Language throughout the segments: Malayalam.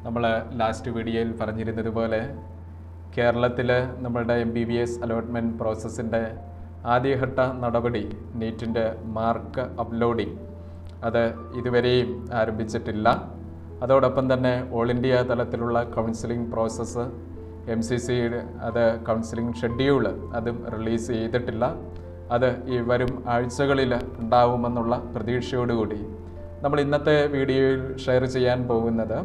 നമ്മൾ ലാസ്റ്റ് വീഡിയോയിൽ പറഞ്ഞിരുന്നത് പോലെ കേരളത്തിൽ നമ്മളുടെ MBBS അലോട്ട്മെൻറ്റ് പ്രോസസ്സിൻ്റെ ആദ്യഘട്ട നടപടി നീറ്റിൻ്റെ മാർക്ക് അപ്ലോഡിംഗ് അത് ഇതുവരെയും ആരംഭിച്ചിട്ടില്ല. അതോടൊപ്പം തന്നെ ഓൾ ഇന്ത്യ തലത്തിലുള്ള കൗൺസിലിംഗ് പ്രോസസ്സ് MCC അത് കൗൺസിലിംഗ് ഷെഡ്യൂൾ അതും റിലീസ് ചെയ്തിട്ടില്ല. അത് ഈ വരും ആഴ്ചകളിൽ ഉണ്ടാവുമെന്നുള്ള പ്രതീക്ഷയോടുകൂടി നമ്മൾ ഇന്നത്തെ വീഡിയോയിൽ ഷെയർ ചെയ്യാൻ പോകുന്നത്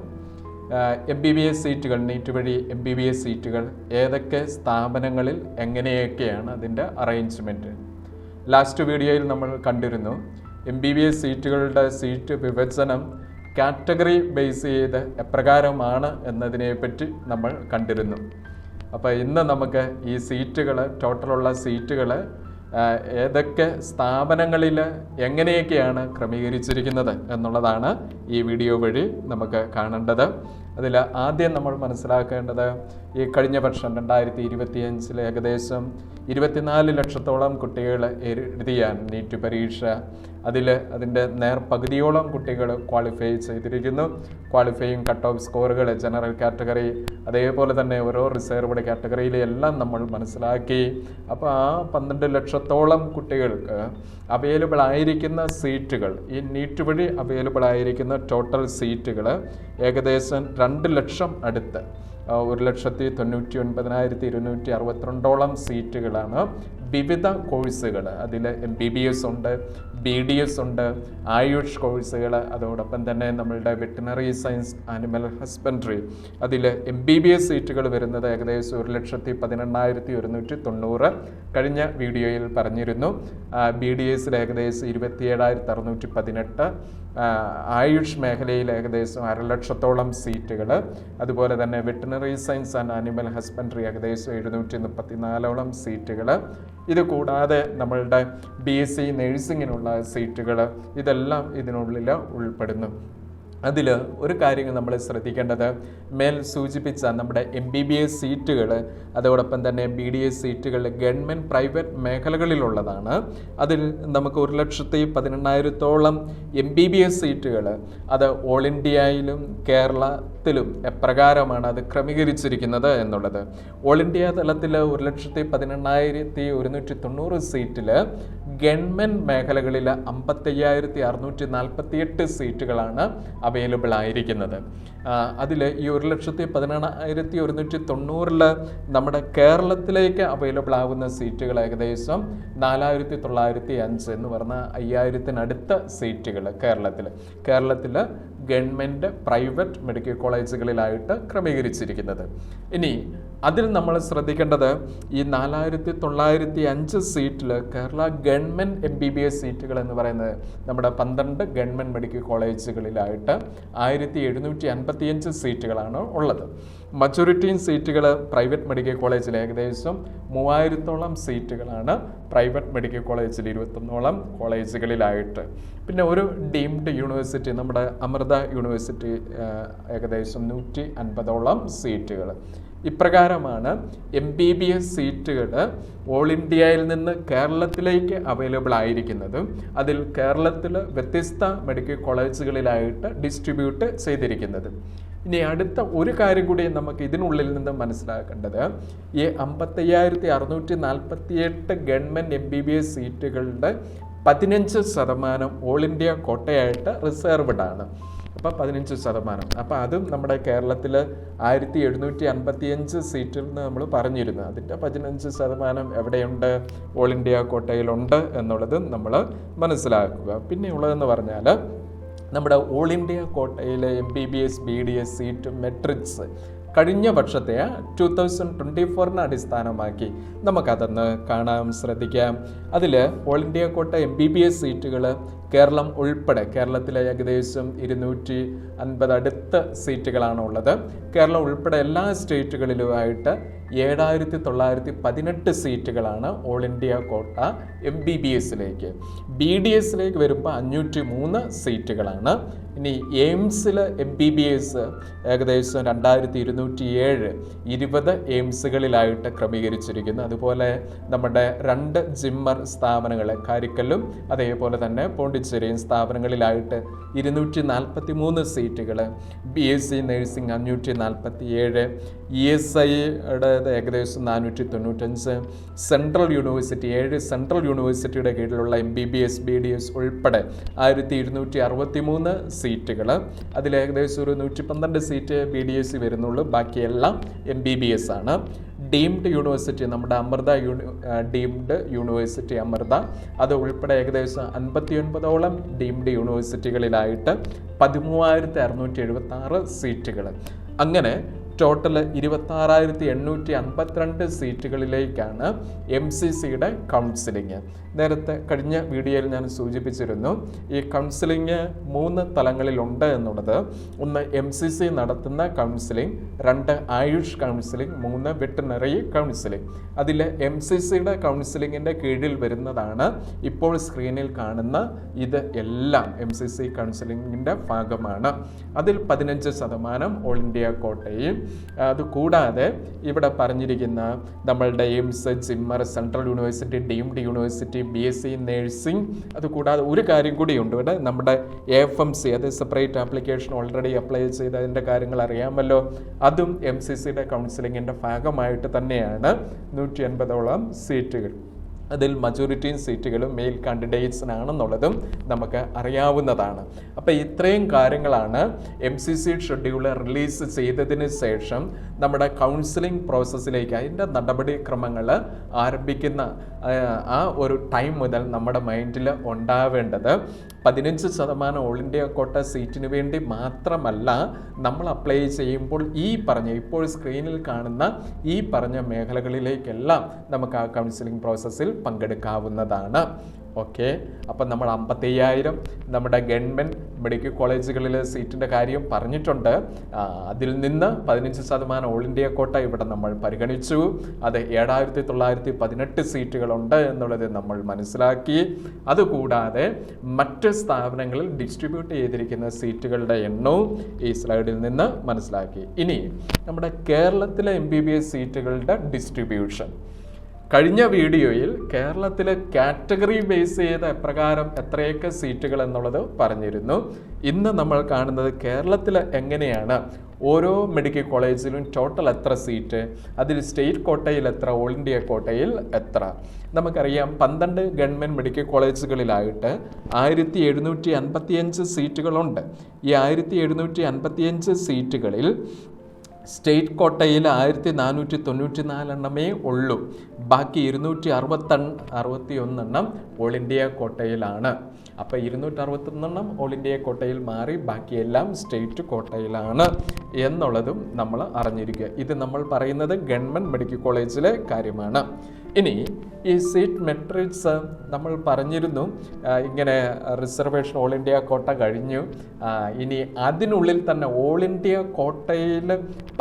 MBBS സീറ്റുകൾ, നീറ്റ് വഴി MBBS സീറ്റുകൾ ഏതൊക്കെ സ്ഥാപനങ്ങളിൽ എങ്ങനെയൊക്കെയാണ് അതിൻ്റെ അറേഞ്ച്മെൻറ്റ്. ലാസ്റ്റ് വീഡിയോയിൽ നമ്മൾ കണ്ടിരുന്നു MBBS സീറ്റുകളുടെ സീറ്റ് വിഭജനം കാറ്റഗറി ബേസ് ചെയ്ത് എപ്രകാരമാണ് എന്നതിനെപ്പറ്റി നമ്മൾ കണ്ടിരുന്നു. അപ്പോൾ ഇന്ന് നമുക്ക് ഈ സീറ്റുകൾ, ടോട്ടലുള്ള സീറ്റുകൾ ഏതൊക്കെ സ്ഥാപനങ്ങളിൽ എങ്ങനെയൊക്കെയാണ് ക്രമീകരിച്ചിരിക്കുന്നത് എന്നുള്ളതാണ് ഈ വീഡിയോ വഴി നമുക്ക് കാണേണ്ടത്. അതിൽ ആദ്യം നമ്മൾ മനസ്സിലാക്കേണ്ടത് ഈ കഴിഞ്ഞ വർഷം 2025 ഏകദേശം 24 ലക്ഷത്തോളം കുട്ടികൾ എഴുതിയ നീറ്റ് പരീക്ഷ, അതിൻ്റെ നേർപകുതിയോളം കുട്ടികൾ ക്വാളിഫൈ ചെയ്തിരിക്കുന്നു. ക്വാളിഫൈയിങ് കട്ട് ഓഫ് സ്കോറുകൾ ജനറൽ കാറ്റഗറി, അതേപോലെ തന്നെ ഓരോ റിസർവ്ഡ് കാറ്റഗറിയിലെല്ലാം നമ്മൾ മനസ്സിലാക്കി. അപ്പോൾ ആ 12 ലക്ഷത്തോളം കുട്ടികൾക്ക് അവൈലബിൾ ആയിരിക്കുന്ന സീറ്റുകൾ, ഈ നീറ്റ് വഴി അവൈലബിൾ ആയിരിക്കുന്ന ടോട്ടൽ സീറ്റുകൾ ഏകദേശം 2 ലക്ഷം അടുത്ത് 1,99,262 സീറ്റുകളാണ്. വിവിധ കോഴ്സുകൾ, അതിൽ MBBS ഉണ്ട്, BDS ഉണ്ട്, ആയുഷ് കോഴ്സുകൾ, അതോടൊപ്പം തന്നെ നമ്മളുടെ വെറ്റിനറി സയൻസ്, ആനിമൽ ഹസ്ബൻഡറി, അതിൽ MBBS സീറ്റുകൾ വരുന്നത് ഏകദേശം 1,18,190. കഴിഞ്ഞ വീഡിയോയിൽ പറഞ്ഞിരുന്നു. BDSൽ ഏകദേശം 27,618, ആയുഷ് മേഖലയിൽ ഏകദേശം 1,00,000 സീറ്റുകൾ, അതുപോലെ തന്നെ veterinary science and animal husbandry ഏകദേശം 734 സീറ്റുകൾ. ഇത് കൂടാതെ നമ്മളുടെ BSc നഴ്സിങ്ങിനുള്ള സീറ്റുകൾ, ഇതെല്ലാം ഇതിനുള്ളിൽ ഉൾപ്പെടുന്നു. അതിൽ ഒരു കാര്യം നമ്മൾ ശ്രദ്ധിക്കേണ്ടത്, മേൽ സൂചിപ്പിച്ച നമ്മുടെ MBBS സീറ്റുകൾ, അതോടൊപ്പം തന്നെ BDS സീറ്റുകൾ ഗവൺമെൻറ് പ്രൈവറ്റ് മേഖലകളിലുള്ളതാണ്. അതിൽ നമുക്ക് 1,18,000 MBBS സീറ്റുകൾ അത് ഓൾ ഇന്ത്യയിലും കേരളത്തിലും എപ്രകാരമാണ് അത് ക്രമീകരിച്ചിരിക്കുന്നത് എന്നുള്ളത്. ഓൾ ഇന്ത്യ തലത്തിൽ 1,18,190 സീറ്റിൽ ഗവൺമെൻറ് മേഖലകളിൽ 55,648 സീറ്റുകളാണ് അവൈലബിൾ ആയിരിക്കുന്നത്. അതിൽ ഈ 1,18,190 നമ്മുടെ കേരളത്തിലേക്ക് അവൈലബിൾ ആകുന്ന സീറ്റുകൾ ഏകദേശം 4,905 എന്ന് പറഞ്ഞാൽ 5,000-അടുത്ത സീറ്റുകൾ കേരളത്തിൽ ഗവൺമെൻറ് പ്രൈവറ്റ് മെഡിക്കൽ കോളേജുകളിലായിട്ട് ക്രമീകരിച്ചിരിക്കുന്നത്. ഇനി അതിൽ നമ്മൾ ശ്രദ്ധിക്കേണ്ടത് ഈ 4,905 സീറ്റിൽ കേരള ഗവൺമെൻറ് MBBS സീറ്റുകൾ എന്ന് പറയുന്നത് നമ്മുടെ 12 ഗവൺമെൻറ് മെഡിക്കൽ കോളേജുകളിലായിട്ട് 1,755 സീറ്റുകളാണ് ഉള്ളത്. മജോറിറ്റിയും സീറ്റുകൾ പ്രൈവറ്റ് മെഡിക്കൽ കോളേജിൽ ഏകദേശം 3,000-ഓളം സീറ്റുകളാണ് പ്രൈവറ്റ് മെഡിക്കൽ കോളേജിൽ 21 കോളേജുകളിലായിട്ട്. പിന്നെ ഒരു ഡീംഡ് യൂണിവേഴ്സിറ്റി, നമ്മുടെ അമൃത യൂണിവേഴ്സിറ്റി ഏകദേശം 150-ഓളം സീറ്റുകൾ. ഇപ്രകാരമാണ് MBBS സീറ്റുകൾ ഓൾ ഇന്ത്യയിൽ നിന്ന് കേരളത്തിലേക്ക് അവൈലബിൾ ആയിരിക്കുന്നത്. അതിൽ കേരളത്തിൽ വ്യത്യസ്ത മെഡിക്കൽ കോളേജുകളിലായിട്ട് ഡിസ്ട്രിബ്യൂട്ട് ചെയ്തിരിക്കുന്നത്. ഇനി അടുത്ത ഒരു കാര്യം കൂടി നമുക്ക് ഇതിനുള്ളിൽ നിന്ന് മനസ്സിലാക്കേണ്ടത്, ഈ 55,648 ഗവൺമെൻറ് MBBS സീറ്റുകളുടെ 15% ഓൾ ഇന്ത്യ കോട്ടയായിട്ട് റിസർവ്ഡ് ആണ്. അപ്പോൾ 15%. അപ്പോൾ അതും നമ്മുടെ കേരളത്തിൽ 1,755 സീറ്റിൽ നിന്ന് നമ്മൾ പറഞ്ഞിരുന്നു. അതിൻ്റെ 15% എവിടെയുണ്ട്? ഓൾ ഇന്ത്യ കോട്ടയിലുണ്ട് എന്നുള്ളത് നമ്മൾ മനസ്സിലാക്കുക. പിന്നെ ഉള്ളതെന്ന് പറഞ്ഞാൽ നമ്മുടെ ഓൾ ഇന്ത്യ കോട്ടയിലെ MBBS BDS സീറ്റ് മെട്രിക്സ് കഴിഞ്ഞ വർഷത്തെ 2024 അടിസ്ഥാനമാക്കി നമുക്കതൊന്ന് കാണാൻ ശ്രദ്ധിക്കാം. അതിൽ ഓൾ ഇന്ത്യ കോട്ട MBBS സീറ്റുകൾ കേരളം ഉൾപ്പെടെ കേരളത്തിലെ ഏകദേശം 250 അടുത്ത സീറ്റുകളാണ് ഉള്ളത്. കേരളം ഉൾപ്പെടെ എല്ലാ സ്റ്റേറ്റുകളിലുമായിട്ട് 7,918 സീറ്റുകളാണ് ഓൾ ഇന്ത്യ കോട്ട MBBSലേക്ക്. BDSലേക്ക് വരുമ്പോൾ 503 സീറ്റുകളാണ്. ഇനി എയിംസിൽ MBBS ഏകദേശം 2,207 20 എയിംസുകളിലായിട്ട് ക്രമീകരിച്ചിരിക്കുന്നു. അതുപോലെ നമ്മുടെ 2 ജിമ്മർ സ്ഥാപനങ്ങൾ കാരിക്കലും അതേപോലെ തന്നെ പോണ്ടിച്ചേരി പോണ്ടിച്ചേരി സ്ഥാപനങ്ങളിലായിട്ട് 243 സീറ്റുകൾ, BSc നഴ്സിംഗ് 547, ESIയുടെ ഏകദേശം 495, സെൻട്രൽ യൂണിവേഴ്സിറ്റി 7 സെൻട്രൽ യൂണിവേഴ്സിറ്റിയുടെ കീഴിലുള്ള MBBS BDS ഉൾപ്പെടെ 1263 സീറ്റുകൾ. അതിൽ ഏകദേശം ഒരു 112 സീറ്റ് BDS വരുന്നുള്ളൂ, ബാക്കിയെല്ലാം MBBS ആണ്. ഡീംഡ് യൂണിവേഴ്സിറ്റി നമ്മുടെ അമൃത ഡീംഡ് യൂണിവേഴ്സിറ്റി അമൃത, അത് ഉൾപ്പെടെ ഏകദേശം 59ഓളം ഡീംഡ് യൂണിവേഴ്സിറ്റികളിലായിട്ട് 13,676 സീറ്റുകൾ. അങ്ങനെ ടോട്ടൽ 26,852 സീറ്റുകളിലേക്കാണ് MCCയുടെ കൗൺസിലിംഗ്. നേരത്തെ കഴിഞ്ഞ വീഡിയോയിൽ ഞാൻ സൂചിപ്പിച്ചിരുന്നു, ഈ കൗൺസിലിംഗ് 3 തലങ്ങളിലുണ്ട് എന്നുള്ളത്. 1 MCC നടത്തുന്ന counselling, 2 Ayush counselling, 3 veterinary counselling. അതിൽ MCCയുടെ കൗൺസിലിങ്ങിൻ്റെ കീഴിൽ വരുന്നതാണ് ഇപ്പോൾ സ്ക്രീനിൽ കാണുന്ന ഇത് എല്ലാം. MCC കൗൺസിലിങ്ങിൻ്റെ ഭാഗമാണ്. അതിൽ 15% ഓൾ ഇന്ത്യ കോട്ടയും, അതുകൂടാതെ ഇവിടെ പറഞ്ഞിരിക്കുന്ന നമ്മളുടെ AIIMS, JIPMER, central university, deemed university, BSc nursing, അതുകൂടാതെ ഒരു കാര്യം കൂടിയുണ്ട് ഇവിടെ, നമ്മുടെ AFMC, അത് സെപ്പറേറ്റ് ആപ്ലിക്കേഷൻ ഓൾറെഡി അപ്ലൈ ചെയ്തതിൻ്റെ കാര്യങ്ങൾ അറിയാമല്ലോ, അതും MCCയുടെ കൗൺസിലിങ്ങിൻ്റെ ഭാഗമായിട്ട് തന്നെയാണ്. 180ഓളം സീറ്റുകൾ. അതിൽ മജോറിറ്റി സീറ്റുകളും മെയിൽ കാൻഡിഡേറ്റ്സിനാണെന്നുള്ളതും നമുക്ക് അറിയാവുന്നതാണ്. അപ്പോൾ ഇത്രയും കാര്യങ്ങളാണ് MCC ഷെഡ്യൂൾ റിലീസ് ചെയ്തതിന് ശേഷം നമ്മുടെ കൗൺസിലിംഗ് പ്രോസസ്സിലേക്ക് അതിൻ്റെ നടപടിക്രമങ്ങൾ ആരംഭിക്കുന്ന ആ ഒരു ടൈം മുതൽ നമ്മുടെ മൈൻഡിൽ ഉണ്ടാവേണ്ടത്. 15% ഓൾ ഇന്ത്യ കോട്ട സീറ്റിന് വേണ്ടി മാത്രമല്ല നമ്മൾ അപ്ലൈ ചെയ്യുമ്പോൾ ഈ പറഞ്ഞ ഇപ്പോൾ സ്ക്രീനിൽ കാണുന്ന ഈ പറഞ്ഞ മേഖലകളിലേക്കെല്ലാം നമുക്ക് ആ കൗൺസിലിംഗ് പ്രോസസ്സിൽ പങ്കെടുക്കാവുന്നതാണ്. ഓക്കെ, അപ്പം നമ്മൾ 55,000 നമ്മുടെ ഗവൺമെൻറ് മെഡിക്കൽ കോളേജുകളിൽ സീറ്റിൻ്റെ കാര്യം പറഞ്ഞിട്ടുണ്ട്. അതിൽ നിന്ന് 15% ഓൾ ഇന്ത്യ കോട്ട ഇവിടെ നമ്മൾ പരിഗണിച്ചു. അത് 7,918 സീറ്റുകളുണ്ട് എന്നുള്ളത് നമ്മൾ മനസ്സിലാക്കി. അതുകൂടാതെ മറ്റ് സ്ഥാപനങ്ങളിൽ ഡിസ്ട്രിബ്യൂട്ട് ചെയ്തിരിക്കുന്ന സീറ്റുകളുടെ എണ്ണവും ഈ സ്ലൈഡിൽ നിന്ന് മനസ്സിലാക്കി. ഇനി നമ്മുടെ കേരളത്തിലെ MBBS സീറ്റുകളുടെ ഡിസ്ട്രിബ്യൂഷൻ. കഴിഞ്ഞ വീഡിയോയിൽ കേരളത്തിലെ കാറ്റഗറി ബേസ് ചെയ്ത് എപ്രകാരം എത്രയൊക്കെ സീറ്റുകൾ എന്നുള്ളത് പറഞ്ഞിരുന്നു. ഇന്ന് നമ്മൾ കാണുന്നത് കേരളത്തിൽ എങ്ങനെയാണ് ഓരോ മെഡിക്കൽ കോളേജിലും ടോട്ടൽ എത്ര സീറ്റ്, അതിൽ സ്റ്റേറ്റ് കോട്ടയിൽ എത്ര, ഓൾ ഇന്ത്യ കോട്ടയിൽ എത്ര. നമുക്കറിയാം 12 ഗവൺമെൻറ് മെഡിക്കൽ കോളേജുകളിലായിട്ട് 1,755 സീറ്റുകളുണ്ട്. ഈ 1,755 സീറ്റുകളിൽ സ്റ്റേറ്റ് കോട്ടയിൽ 1,494 ഉള്ളൂ. ബാക്കി 261 ഓൾ ഇന്ത്യ കോട്ടയിലാണ്. അപ്പോൾ 261 ഓൾ ഇന്ത്യ കോട്ടയിൽ മാറി ബാക്കിയെല്ലാം സ്റ്റേറ്റ് കോട്ടയിലാണ് എന്നുള്ളതും നമ്മൾ അറിഞ്ഞിരിക്കുക. ഇത് നമ്മൾ പറയുന്നത് ഗവൺമെൻറ് മെഡിക്കൽ കോളേജിലെ കാര്യമാണ്. ഇനി ഈ സീറ്റ് മെട്രിക്സ് നമ്മൾ പറഞ്ഞിരുന്നു, ഇങ്ങനെ റിസർവേഷൻ ഓൾ ഇന്ത്യ കോട്ട കഴിഞ്ഞു. ഇനി അതിനുള്ളിൽ തന്നെ ഓൾ ഇന്ത്യ കോട്ടയിൽ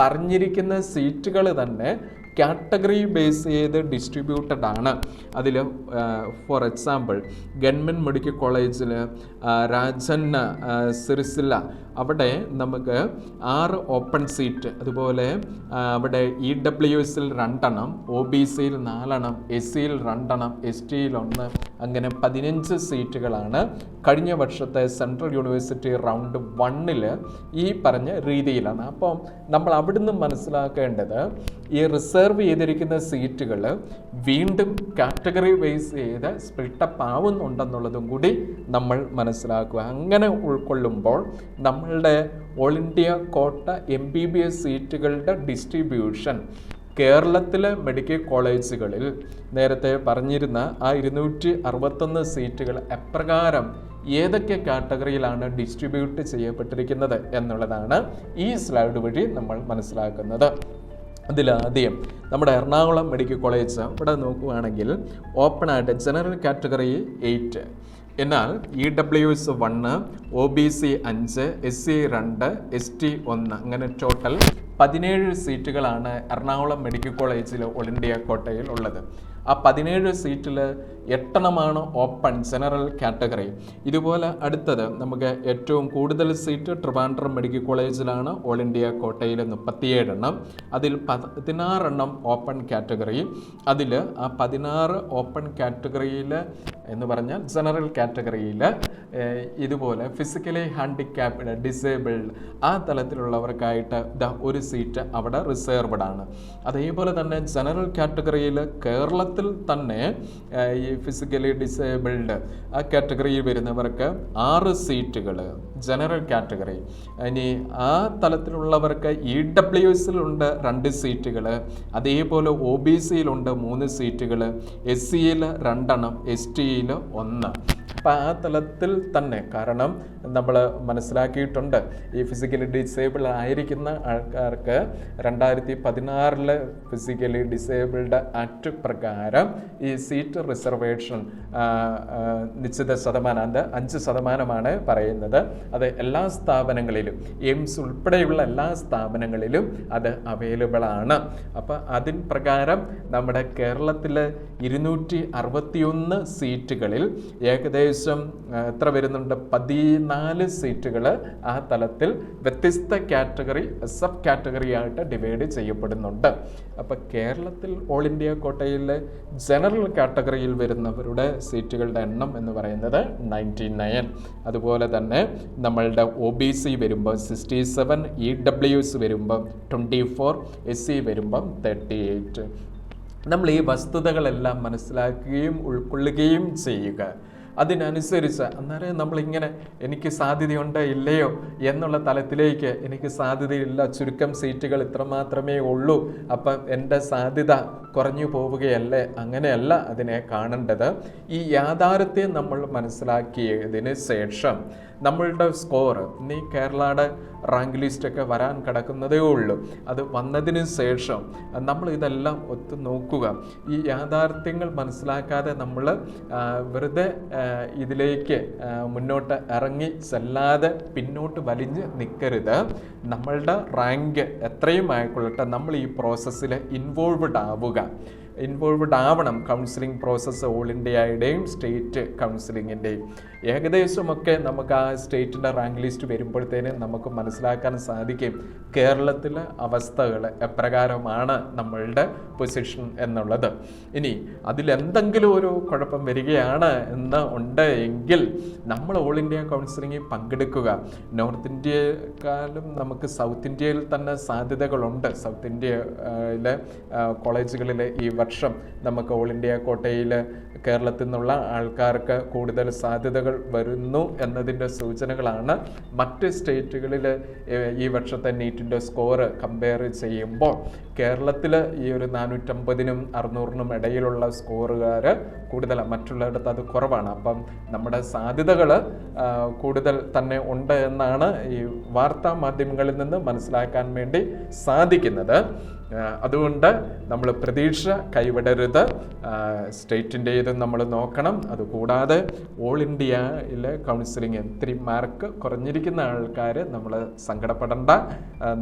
പറഞ്ഞിരിക്കുന്ന സീറ്റുകൾ തന്നെ കാറ്റഗറി ബേസ് ചെയ്ത് ഡിസ്ട്രിബ്യൂട്ടഡ് ആണ്. അതിൽ ഫോർ എക്സാമ്പിൾ ഗവൺമെൻറ് മെഡിക്കൽ കോളേജിൽ രാജൻ സിറിസില്ല അവിടെ നമുക്ക് 6 ഓപ്പൺ സീറ്റ്, അതുപോലെ അവിടെ EWSൽ 2, OBCയിൽ 4, SCയിൽ 2, STയിൽ 1, അങ്ങനെ 15 സീറ്റുകളാണ് കഴിഞ്ഞ വർഷത്തെ സെൻട്രൽ യൂണിവേഴ്സിറ്റി റൗണ്ട് 1 ഈ പറഞ്ഞ രീതിയിലാണ്. അപ്പം നമ്മൾ അവിടുന്ന് മനസ്സിലാക്കേണ്ടത് ഈ റിസർവ് ചെയ്തിരിക്കുന്ന സീറ്റുകൾ വീണ്ടും കാറ്റഗറി വൈസ് ചെയ്ത് സ്പ്ലിട്ടപ്പ് ആവുന്നുണ്ടെന്നുള്ളതും കൂടി നമ്മൾ മനസ്സിലാക്കുക. അങ്ങനെ ഉൾക്കൊള്ളുമ്പോൾ നമ്മളുടെ ഓൾ ഇന്ത്യ കോട്ട MBBS സീറ്റുകളുടെ ഡിസ്ട്രിബ്യൂഷൻ കേരളത്തിലെ മെഡിക്കൽ കോളേജുകളിൽ നേരത്തെ പറഞ്ഞിരുന്ന ആ 261 സീറ്റുകൾ എപ്രകാരം ഏതൊക്കെ കാറ്റഗറിയിലാണ് ഡിസ്ട്രിബ്യൂട്ട് ചെയ്യപ്പെട്ടിരിക്കുന്നത് എന്നുള്ളതാണ് ഈ സ്ലൈഡ് വഴി നമ്മൾ മനസ്സിലാക്കുന്നത്. അതിലാദ്യം നമ്മുടെ എറണാകുളം മെഡിക്കൽ കോളേജ് ഇവിടെ നോക്കുകയാണെങ്കിൽ ഓപ്പണായിട്ട് ജനറൽ കാറ്റഗറി 8, എന്നാൽ EWS 1, OBC 5, SC 2, ST 1, അങ്ങനെ ടോട്ടൽ 17 സീറ്റുകളാണ് എറണാകുളം മെഡിക്കൽ കോളേജിൽ ഓൾ ഇന്ത്യ കോട്ടയിൽ ഉള്ളത്. ആ 17 സീറ്റിൽ 8 ഓപ്പൺ ജനറൽ കാറ്റഗറി. ഇതുപോലെ അടുത്തത് നമുക്ക് ഏറ്റവും കൂടുതൽ സീറ്റ് ട്രിവാൻഡ്രം മെഡിക്കൽ കോളേജിലാണ്, ഓൾ ഇന്ത്യ കോട്ടയിൽ 37 അതിൽ 16 ഓപ്പൺ കാറ്റഗറി. അതിൽ ആ 16 ഓപ്പൺ കാറ്റഗറിയിൽ എന്ന് പറഞ്ഞാൽ ജനറൽ കാറ്റഗറിയിൽ ഇതുപോലെ ഫിസിക്കലി ഹാൻഡിക്യാപ്ഡ്, ഡിസേബിൾഡ് ആ തലത്തിലുള്ളവർക്കായിട്ട് ഒരു സീറ്റ് അവിടെ റിസർവ്ഡ് ആണ്. അതേപോലെ തന്നെ ജനറൽ കാറ്റഗറിയിൽ കേരളത്തിൽ തന്നെ ഈ ഫിസിക്കലി ഡിസേബിൾഡ് ആ കാറ്റഗറിയിൽ വരുന്നവർക്ക് 6 സീറ്റുകൾ ജനറൽ കാറ്റഗറി. ഇനി ആ തലത്തിലുള്ളവർക്ക് EWSലുണ്ട് 2 സീറ്റുകൾ, അതേപോലെ OBCയിലുണ്ട് 3 സീറ്റുകൾ, SCയിൽ 2, STയിൽ 1. അപ്പം ആ തലത്തിൽ തന്നെ, കാരണം നമ്മൾ മനസ്സിലാക്കിയിട്ടുണ്ട് ഈ ഫിസിക്കലി ഡിസേബിൾ ആയിരിക്കുന്ന ആൾക്കാർക്ക് 2016 ഫിസിക്കലി ഡിസേബിൾഡ് ആക്ട് പ്രകാരം ഈ സീറ്റ് റിസർവേഷൻ നിശ്ചിത ശതമാനം, അത് 5% പറയുന്നത്. അത് എല്ലാ സ്ഥാപനങ്ങളിലും, എയിംസ് ഉൾപ്പെടെയുള്ള എല്ലാ സ്ഥാപനങ്ങളിലും അത് അവൈലബിൾ ആണ്. അപ്പം അതിന് പ്രകാരം നമ്മുടെ കേരളത്തിൽ 261 സീറ്റുകളിൽ ഏകദേശം എത്ര വരുന്നുണ്ട്, 14 സീറ്റുകൾ ആ തലത്തിൽ വ്യത്യസ്ത കാറ്റഗറി, സബ് കാറ്റഗറി ആയിട്ട് ഡിവൈഡ് ചെയ്യപ്പെടുന്നുണ്ട്. അപ്പം കേരളത്തിൽ ഓൾ ഇന്ത്യ കോട്ടയിൽ ജനറൽ കാറ്റഗറിയിൽ വരുന്നവരുടെ സീറ്റുകളുടെ എണ്ണം എന്ന് പറയുന്നത് 99. അതുപോലെ തന്നെ നമ്മളുടെ OBC വരുമ്പോൾ 67, EWS വരുമ്പം 24, SC വരുമ്പം 38. നമ്മൾ ഈ വസ്തുതകളെല്ലാം മനസ്സിലാക്കുകയും ഉൾക്കൊള്ളുകയും ചെയ്യുക. അതിനനുസരിച്ച് അന്നേരം നമ്മളിങ്ങനെ എനിക്ക് സാധ്യതയുണ്ട് ഇല്ലയോ എന്നുള്ള തലത്തിലേക്ക്, എനിക്ക് സാധ്യതയില്ല, ചുരുക്കം സീറ്റുകൾ ഇത്ര മാത്രമേ ഉള്ളൂ, അപ്പം എൻ്റെ സാധ്യത കുറഞ്ഞു പോവുകയല്ലേ, അങ്ങനെയല്ല അതിനെ കാണേണ്ടത്. ഈ യാഥാർത്ഥ്യം നമ്മൾ മനസ്സിലാക്കിയതിന് ശേഷം നമ്മളുടെ സ്കോർ, ഇനി കേരളയുടെ റാങ്ക് ലിസ്റ്റൊക്കെ വരാൻ കിടക്കുന്നതേ ഉള്ളൂ, അത് വന്നതിന് ശേഷം നമ്മൾ ഇതെല്ലാം ഒത്തു നോക്കുക. ഈ യാഥാർത്ഥ്യങ്ങൾ മനസ്സിലാക്കാതെ നമ്മൾ വെറുതെ ഇതിലേക്ക് മുന്നോട്ട് ഇറങ്ങി ചെല്ലാതെ പിന്നോട്ട് വലിഞ്ഞ് നിൽക്കരുത്. നമ്മളുടെ റാങ്ക് എത്രയും ആയിക്കൊള്ളട്ടെ, നമ്മൾ ഈ പ്രോസസ്സിൽ ഇൻവോൾവ്ഡ് ആവണം. കൗൺസിലിംഗ് പ്രോസസ്സ് ഓൾ ഇന്ത്യയുടെയും സ്റ്റേറ്റ് കൗൺസിലിങ്ങിൻ്റെയും ഏകദേശമൊക്കെ നമുക്ക് ആ സ്റ്റേറ്റിൻ്റെ റാങ്ക് ലിസ്റ്റ് വരുമ്പോഴത്തേനും നമുക്ക് മനസ്സിലാക്കാൻ സാധിക്കും കേരളത്തിലെ അവസ്ഥകൾ എപ്രകാരമാണ് നമ്മളുടെ പൊസിഷൻ എന്നുള്ളത്. ഇനി അതിലെന്തെങ്കിലും ഒരു കുഴപ്പം വരികയാണ് എന്ന് ഉണ്ട് എങ്കിൽ നമ്മൾ ഓൾ ഇന്ത്യ കൗൺസിലിങ്ങിൽ പങ്കെടുക്കുക. നോർത്ത് ഇന്ത്യയെക്കാളും നമുക്ക് സൗത്ത് ഇന്ത്യയിൽ തന്നെ സാധ്യതകളുണ്ട്. സൗത്ത് ഇന്ത്യയിലെ കോളേജുകളിൽ ഈ വർഷം നമുക്ക് ഓൾ ഇന്ത്യ കോട്ടയിൽ കേരളത്തിൽ നിന്നുള്ള ആൾക്കാർക്ക് കൂടുതൽ സാധ്യതകൾ വരുന്നു എന്നതിൻ്റെ സൂചനകളാണ്. മറ്റ് സ്റ്റേറ്റുകളിൽ ഈ വർഷത്തെ നീറ്റിൻ്റെ സ്കോർ കമ്പയർ ചെയ്യുമ്പോൾ കേരളത്തിൽ ഈ ഒരു 450-നും 600-നും ഇടയിലുള്ള സ്കോറുകാർ കൂടുതലാണ്, മറ്റുള്ളിടത്ത് അത് കുറവാണ്. അപ്പം നമ്മുടെ സാധ്യതകൾ കൂടുതൽ തന്നെ ഉണ്ട് എന്നാണ് ഈ വാർത്താ മാധ്യമങ്ങളിൽ നിന്ന് മനസ്സിലാക്കാൻ വേണ്ടി സാധിക്കുന്നത്. അതുകൊണ്ട് നമ്മൾ പ്രതീക്ഷ കൈവിടരുത്. സ്റ്റേറ്റിൻ്റേത് നമ്മൾ നോക്കണം. അതുകൂടാതെ ഓൾ ഇന്ത്യയിലെ കൗൺസിലിംഗ് ഇത്തിരി മാർക്ക് കുറഞ്ഞിരിക്കുന്ന ആൾക്കാർ നമ്മൾ സങ്കടപ്പെടേണ്ട.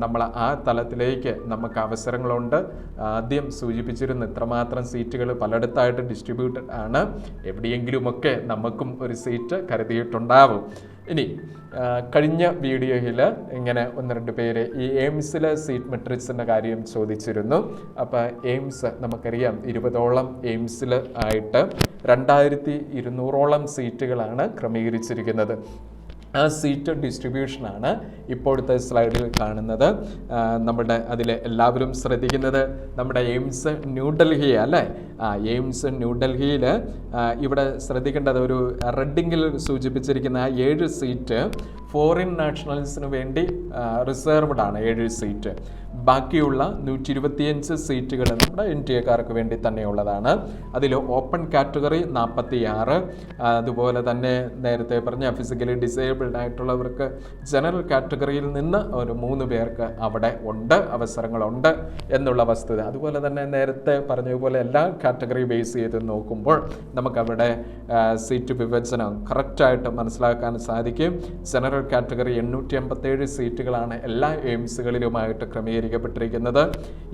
നമ്മൾ ആ തലത്തിലേക്ക് നമുക്ക് അവസരങ്ങളുണ്ട്. ആദ്യം സൂചിപ്പിച്ചിരുന്നു ഇത്രമാത്രം സീറ്റുകൾ പലയിടത്തായിട്ട് ഡിസ്ട്രിബ്യൂട്ടഡ് ആണ്. എവിടെയെങ്കിലുമൊക്കെ നമുക്കും ഒരു സീറ്റ് കരുതിയിട്ടുണ്ടാവും. ഇനി കഴിഞ്ഞ വീഡിയോയിൽ ഇങ്ങനെ 1-2 പേര് ഈ എയിംസിലെ സീറ്റ് മെട്രിക്സിൻ്റെ കാര്യം ചോദിച്ചിരുന്നു. അപ്പോൾ എയിംസ് നമുക്കറിയാം 20ഓളം എയിംസിൽ ആയിട്ട് 2200ഓളം സീറ്റുകളാണ് ക്രമീകരിച്ചിരിക്കുന്നത്. ആ സീറ്റ് ഡിസ്ട്രിബ്യൂഷനാണ് ഇപ്പോഴത്തെ സ്ലൈഡിൽ കാണുന്നത്. നമ്മുടെ അതിൽ എല്ലാവരും ശ്രദ്ധിക്കുന്നത് നമ്മുടെ എയിംസ് ന്യൂഡൽഹി അല്ലേ? എയിംസ് ന്യൂഡൽഹിയിൽ ഇവിടെ ശ്രദ്ധിക്കേണ്ടത് ഒരു റെഡിങ്ങിൽ സൂചിപ്പിച്ചിരിക്കുന്ന ആ 7 സീറ്റ് ഫോറിൻ നാഷണൽസിന് വേണ്ടി റിസർവ്ഡ് ആണ്. 7 സീറ്റ്. ബാക്കിയുള്ള 125 സീറ്റുകൾ നമ്മുടെ ഇന്ത്യക്കാർക്ക് വേണ്ടി തന്നെയുള്ളതാണ്. അതിൽ ഓപ്പൺ കാറ്റഗറി 46, അതുപോലെ തന്നെ നേരത്തെ പറഞ്ഞ ഫിസിക്കലി ഡിസേബിൾഡ് ആയിട്ടുള്ളവർക്ക് ജനറൽ കാറ്റഗറിയിൽ നിന്ന് ഒരു 3 പേർക്ക് അവിടെ ഉണ്ട്, അവസരങ്ങളുണ്ട് എന്നുള്ള വസ്തുത. അതുപോലെ തന്നെ നേരത്തെ പറഞ്ഞതുപോലെ എല്ലാ കാറ്റഗറി ബേസ് ചെയ്ത് നോക്കുമ്പോൾ നമുക്കവിടെ സീറ്റ് വിഭജനം കറക്റ്റായിട്ട് മനസ്സിലാക്കാൻ സാധിക്കും. ജനറൽ ജനറൽ കാറ്റഗറി 857 സീറ്റുകളാണ് എല്ലാ എയിംസുകളിലുമായിട്ട് ക്രമീകരിക്കപ്പെട്ടിരിക്കുന്നത്.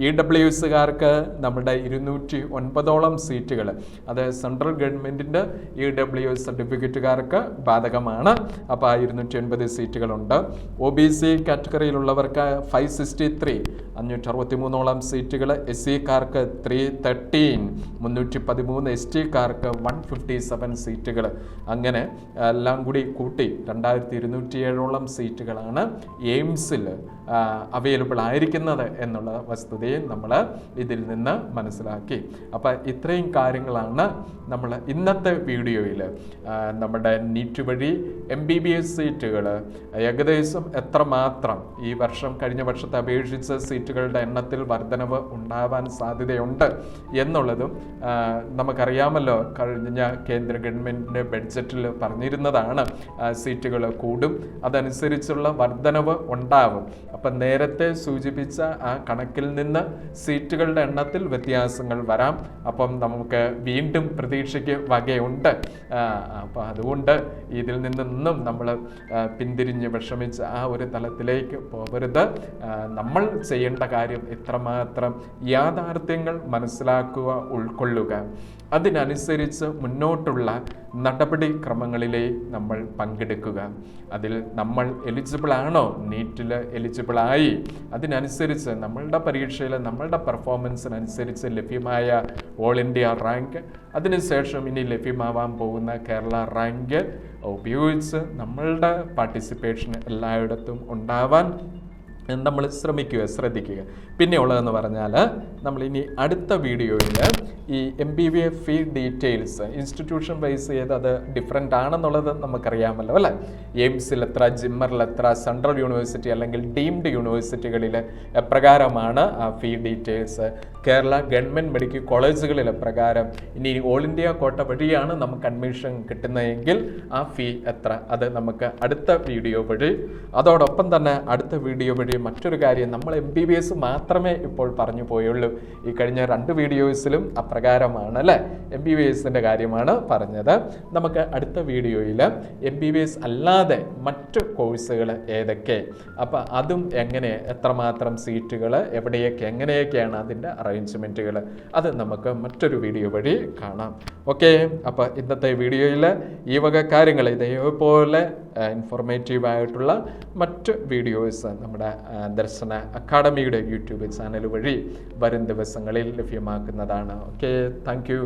EWSകാർക്ക് നമ്മുടെ 209ഓളം സീറ്റുകൾ, അത് സെൻട്രൽ ഗവൺമെൻറ്റിൻ്റെ EWS സർട്ടിഫിക്കറ്റുകാർക്ക് ബാധകമാണ്. അപ്പോൾ 209 സീറ്റുകളുണ്ട്. OBC കാറ്റഗറിയിലുള്ളവർക്ക് 563 563ഓളം സീറ്റുകൾ, SCക്കാർക്ക് 313 313, STക്കാർക്ക് 157 സീറ്റുകൾ. അങ്ങനെ എല്ലാം കൂടി കൂട്ടി 2207ഓളം സീറ്റുകളാണ് എയിംസിൽ അവൈലബിൾ ആയിരിക്കുന്നത് എന്നുള്ള വസ്തുതയും നമ്മൾ ഇതിൽ നിന്ന് മനസ്സിലാക്കി. അപ്പോൾ ഇത്രയും കാര്യങ്ങളാണ് നമ്മൾ ഇന്നത്തെ വീഡിയോയിൽ നമ്മുടെ നീറ്റ് വഴി MBBS സീറ്റുകൾ ഏകദേശം എത്രമാത്രം ഈ വർഷം കഴിഞ്ഞ വർഷത്തെ അപേക്ഷിച്ച് സീറ്റുകളുടെ എണ്ണത്തിൽ വർധനവ് ഉണ്ടാവാൻ സാധ്യതയുണ്ട് എന്നുള്ളതും നമുക്കറിയാമല്ലോ. കഴിഞ്ഞ കേന്ദ്ര ഗവൺമെൻറ്റിൻ്റെ ബഡ്ജറ്റിൽ പറഞ്ഞിരുന്നതാണ് സീറ്റുകൾ കൂടും, അതനുസരിച്ചുള്ള വർധനവ് ഉണ്ടാവും. അപ്പം നേരത്തെ സൂചിപ്പിച്ച ആ കണക്കിൽ നിന്ന് സീറ്റുകളുടെ എണ്ണത്തിൽ വ്യത്യാസങ്ങൾ വരാം. അപ്പം നമുക്ക് വീണ്ടും പ്രതീക്ഷയ്ക്ക് വകയുണ്ട്. അപ്പം അതുകൊണ്ട് ഇതിൽ നിന്നൊന്നും നമ്മൾ പിന്തിരിഞ്ഞ് വിഷമിച്ച് ആ ഒരു തലത്തിലേക്ക് പോകരുത്. നമ്മൾ ചെയ്യേണ്ട കാര്യം ഇത്രമാത്രം യാഥാർത്ഥ്യങ്ങൾ മനസ്സിലാക്കുക, ഉൾക്കൊള്ളുക, അതിനനുസരിച്ച് മുന്നോട്ടുള്ള നടപടിക്രമങ്ങളിലെ നമ്മൾ പങ്കെടുക്കുക. അതിൽ നമ്മൾ എലിജിബിൾ ആണോ, നീറ്റിൽ എലിജിബിളായി, അതിനനുസരിച്ച് നമ്മളുടെ പരീക്ഷയിൽ നമ്മളുടെ പെർഫോമൻസിനനുസരിച്ച് ലഭ്യമായ ഓൾ ഇന്ത്യ റാങ്ക്, അതിനുശേഷം ഇനി ലഭ്യമാവാൻ പോകുന്ന കേരള റാങ്ക് ഉപയോഗിച്ച് നമ്മളുടെ പാർട്ടിസിപ്പേഷൻ എല്ലായിടത്തും ഉണ്ടാവാൻ നമ്മൾ ശ്രദ്ധിക്കുക. പിന്നെ ഉള്ളതെന്ന് പറഞ്ഞാൽ നമ്മൾ ഇനി അടുത്ത വീഡിയോയിൽ ഈ MBBS fee details institution wise ചെയ്ത് അത് ഡിഫറെൻ്റ് ആണെന്നുള്ളത് നമുക്കറിയാമല്ലോ അല്ലേ. എയിംസിൽ എത്ര, ജിമ്മറിൽ എത്ര, സെൻട്രൽ യൂണിവേഴ്സിറ്റി അല്ലെങ്കിൽ ഡീംഡ് യൂണിവേഴ്സിറ്റികളിൽ എപ്രകാരമാണ് ആ ഫീ ഡീറ്റെയിൽസ്, കേരള ഗവൺമെൻറ് മെഡിക്കൽ കോളേജുകളിൽ എപ്രകാരം, ഇനി ഓൾ ഇന്ത്യ കോട്ട വഴിയാണ് നമുക്ക് അഡ്മിഷൻ കിട്ടുന്നതെങ്കിൽ ആ ഫീ എത്ര, അത് നമുക്ക് അടുത്ത വീഡിയോ വഴി, അതോടൊപ്പം തന്നെ അടുത്ത വീഡിയോ വഴി മറ്റൊരു കാര്യം, നമ്മൾ MBBS മാത്രമേ ഇപ്പോൾ പറഞ്ഞു പോയുള്ളൂ. ഈ കഴിഞ്ഞ 2 വീഡിയോസിലും അപ്രകാരമാണ് അല്ലേ, MBBSൻ്റെ കാര്യമാണ് പറഞ്ഞത്. നമുക്ക് അടുത്ത വീഡിയോയിൽ MBBS അല്ലാതെ മറ്റ് കോഴ്സുകൾ ഏതൊക്കെ, അപ്പോൾ അതും എങ്ങനെ, എത്രമാത്രം സീറ്റുകൾ, എവിടെയൊക്കെ, എങ്ങനെയൊക്കെയാണ് അതിൻ്റെ അറേഞ്ച്മെൻറ്റുകൾ, അത് നമുക്ക് മറ്റൊരു വീഡിയോ വഴി കാണാം. ഓക്കെ, അപ്പോൾ ഇന്നത്തെ വീഡിയോയിൽ ഈ വക കാര്യങ്ങൾ, ഇതേപോലെ ഇൻഫോർമേറ്റീവായിട്ടുള്ള മറ്റ് വീഡിയോസ് നമ്മുടെ ദർശന അക്കാഡമിയുടെ യൂട്യൂബ് ചാനൽ വഴി വരും ദിവസങ്ങളിൽ ലഭ്യമാക്കുന്നതാണ്. Okay, thank you.